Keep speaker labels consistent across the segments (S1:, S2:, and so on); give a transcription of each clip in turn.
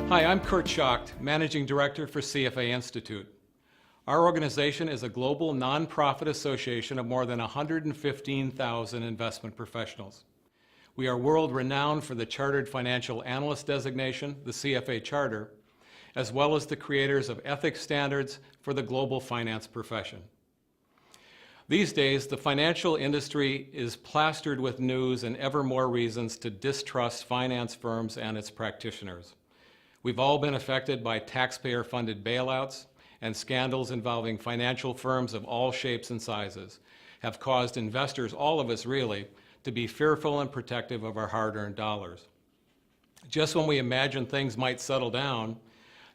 S1: Hi, I'm Kurt Schacht, Managing Director for CFA Institute. Our organization is a global nonprofit association of more than 115,000 investment professionals. We are world-renowned for the Chartered Financial Analyst designation, the CFA Charter, as well as the creators of ethics standards for the global finance profession. These days, the financial industry is plastered with news and ever more reasons to distrust finance firms and its practitioners. We've all been affected by taxpayer-funded bailouts, and scandals involving financial firms of all shapes and sizes have caused investors, all of us really, to be fearful and protective of our hard-earned dollars. Just when we imagined things might settle down,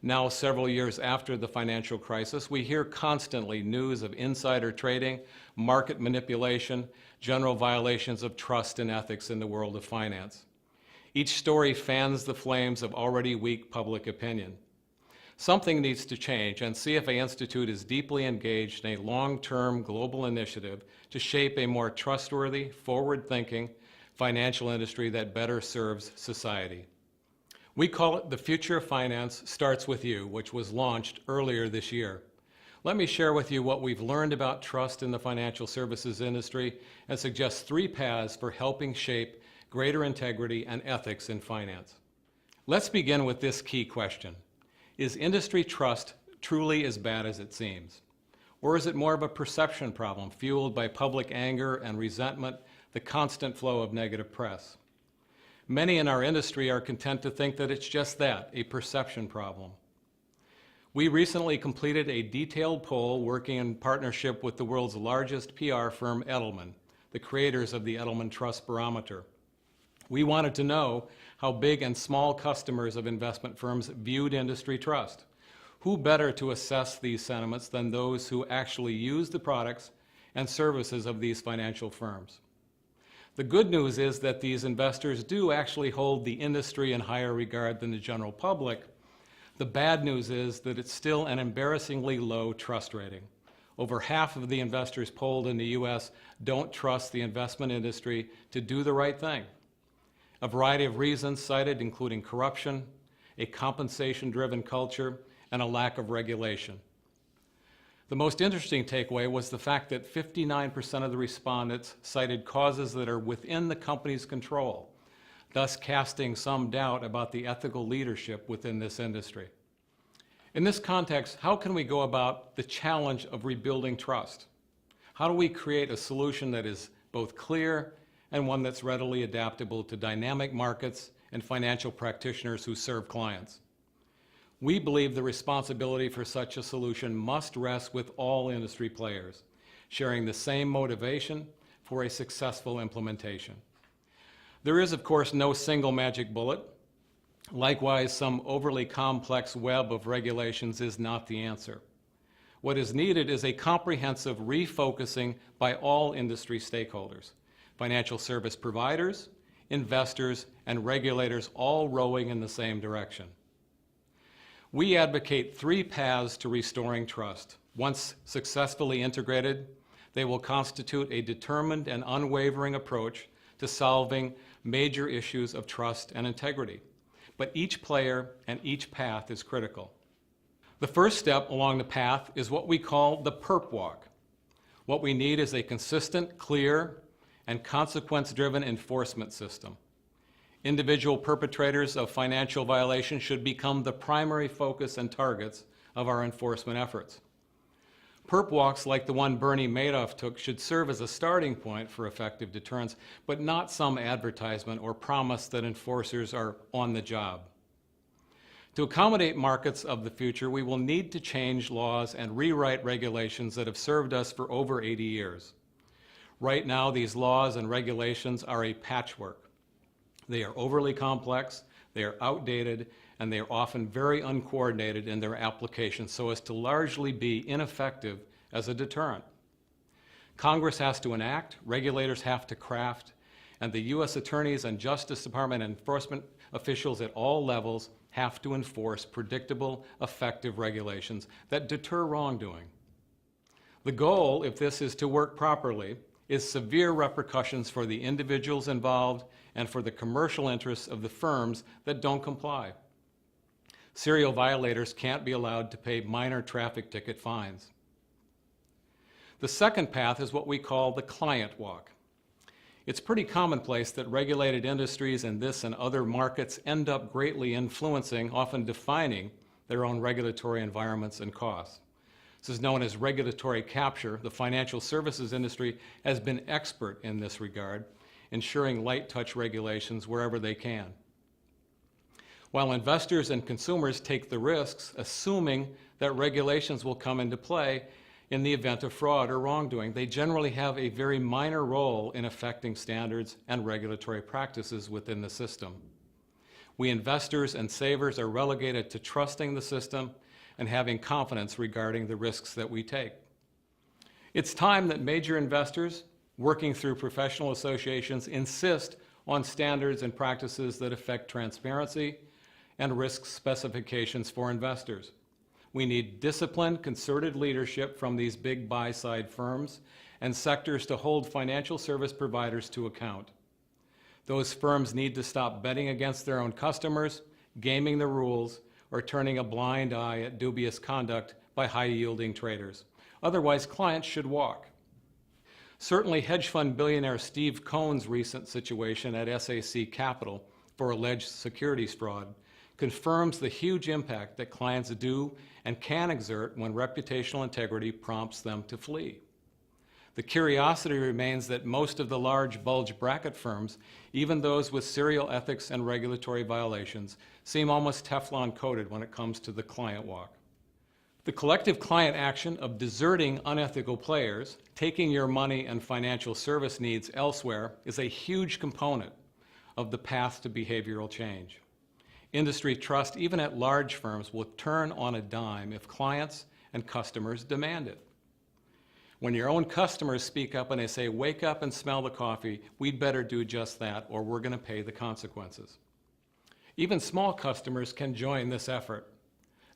S1: now several years after the financial crisis, we hear constantly news of insider trading, market manipulation, general violations of trust and ethics in the world of finance. Each story fans the flames of already weak public opinion. Something needs to change, and CFA Institute is deeply engaged in a long-term global initiative to shape a more trustworthy, forward-thinking financial industry that better serves society. We call it The Future of Finance Starts With You, which was launched earlier this year. Let me share with you what we've learned about trust in the financial services industry and suggest 3 paths for helping shape greater integrity and ethics in finance. Let's begin with this key question. Is industry trust truly as bad as it seems? Or is it more of a perception problem fueled by public anger and resentment, the constant flow of negative press? Many in our industry are content to think that it's just that, a perception problem. We recently completed a detailed poll working in partnership with the world's largest PR firm, Edelman, the creators of the Edelman Trust Barometer. We wanted to know how big and small customers of investment firms viewed industry trust. Who better to assess these sentiments than those who actually use the products and services of these financial firms? The good news is that these investors do actually hold the industry in higher regard than the general public. The bad news is that it's still an embarrassingly low trust rating. Over half of the investors polled in the U.S. don't trust the investment industry to do the right thing. A variety of reasons cited, including corruption, a compensation-driven culture, and a lack of regulation. The most interesting takeaway was the fact that 59% of the respondents cited causes that are within the company's control, thus casting some doubt about the ethical leadership within this industry. In this context, how can we go about the challenge of rebuilding trust? How do we create a solution that is both clear and one that's readily adaptable to dynamic markets and financial practitioners who serve clients? We believe the responsibility for such a solution must rest with all industry players, sharing the same motivation for a successful implementation. There is, of course, no single magic bullet. Likewise, some overly complex web of regulations is not the answer. What is needed is a comprehensive refocusing by all industry stakeholders, financial service providers, investors, and regulators all rowing in the same direction. We advocate 3 paths to restoring trust. Once successfully integrated, they will constitute a determined and unwavering approach to solving major issues of trust and integrity. But each player and each path is critical. The first step along the path is what we call the perp walk. What we need is a consistent, clear, and consequence-driven enforcement system. Individual perpetrators of financial violations should become the primary focus and targets of our enforcement efforts. Perp walks like the one Bernie Madoff took should serve as a starting point for effective deterrence, but not some advertisement or promise that enforcers are on the job. To accommodate markets of the future, we will need to change laws and rewrite regulations that have served us for over 80 years. Right now, these laws and regulations are a patchwork. They are overly complex, they are outdated, and they are often very uncoordinated in their application so as to largely be ineffective as a deterrent. Congress has to enact, regulators have to craft, and the U.S. attorneys and Justice Department enforcement officials at all levels have to enforce predictable, effective regulations that deter wrongdoing. The goal, if this is to work properly, is severe repercussions for the individuals involved and for the commercial interests of the firms that don't comply. Serial violators can't be allowed to pay minor traffic ticket fines. The second path is what we call the client walk. It's pretty commonplace that regulated industries in this and other markets end up greatly influencing, often defining, their own regulatory environments and costs. This is known as regulatory capture. The financial services industry has been expert in this regard, ensuring light touch regulations wherever they can. While investors and consumers take the risks, assuming that regulations will come into play in the event of fraud or wrongdoing, they generally have a very minor role in affecting standards and regulatory practices within the system. We investors and savers are relegated to trusting the system and having confidence regarding the risks that we take. It's time that major investors, working through professional associations, insist on standards and practices that affect transparency and risk specifications for investors. We need disciplined, concerted leadership from these big buy-side firms and sectors to hold financial service providers to account. Those firms need to stop betting against their own customers, gaming the rules, or turning a blind eye at dubious conduct by high-yielding traders. Otherwise, clients should walk. Certainly, hedge fund billionaire Steve Cohen's recent situation at SAC Capital for alleged securities fraud confirms the huge impact that clients do and can exert when reputational integrity prompts them to flee. The curiosity remains that most of the large bulge bracket firms, even those with serial ethics and regulatory violations, seem almost Teflon coated when it comes to the client walk. The collective client action of deserting unethical players, taking your money and financial service needs elsewhere, is a huge component of the path to behavioral change. Industry trust, even at large firms, will turn on a dime if clients and customers demand it. When your own customers speak up and they say, "Wake up and smell the coffee," we'd better do just that or we're going to pay the consequences. Even small customers can join this effort.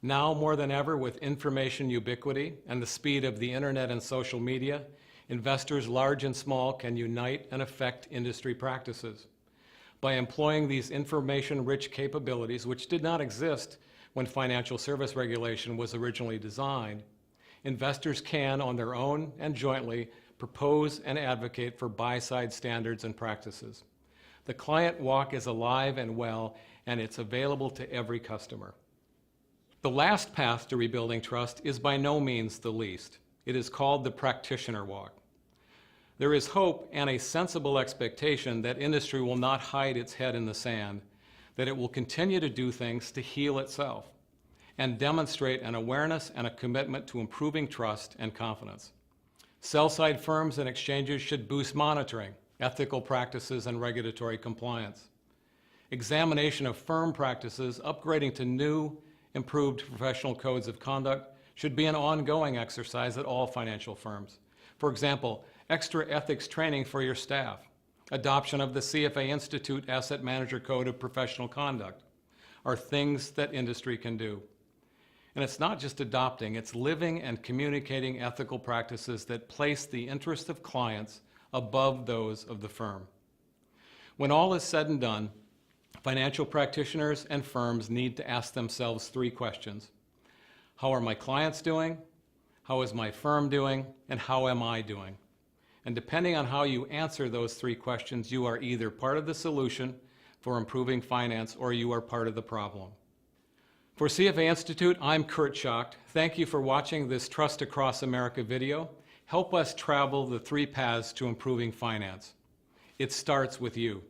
S1: Now more than ever, with information ubiquity and the speed of the internet and social media, investors large and small can unite and affect industry practices. By employing these information-rich capabilities, which did not exist when financial service regulation was originally designed, investors can, on their own and jointly, propose and advocate for buy-side standards and practices. The client walk is alive and well, and it's available to every customer. The last path to rebuilding trust is by no means the least. It is called the practitioner walk. There is hope and a sensible expectation that industry will not hide its head in the sand, that it will continue to do things to heal itself, and demonstrate an awareness and a commitment to improving trust and confidence. Sell-side firms and exchanges should boost monitoring, ethical practices, and regulatory compliance. Examination of firm practices, upgrading to new, improved professional codes of conduct should be an ongoing exercise at all financial firms. For example, extra ethics training for your staff, adoption of the CFA Institute Asset Manager Code of Professional Conduct are things that industry can do. And it's not just adopting, it's living and communicating ethical practices that place the interests of clients above those of the firm. When all is said and done, financial practitioners and firms need to ask themselves three questions. How are my clients doing? How is my firm doing? And how am I doing? And depending on how you answer those three questions, you are either part of the solution for improving finance or you are part of the problem. For CFA Institute, I'm Kurt Schacht. Thank you for watching this Trust Across America video. Help us travel the three paths to improving finance. It starts with you.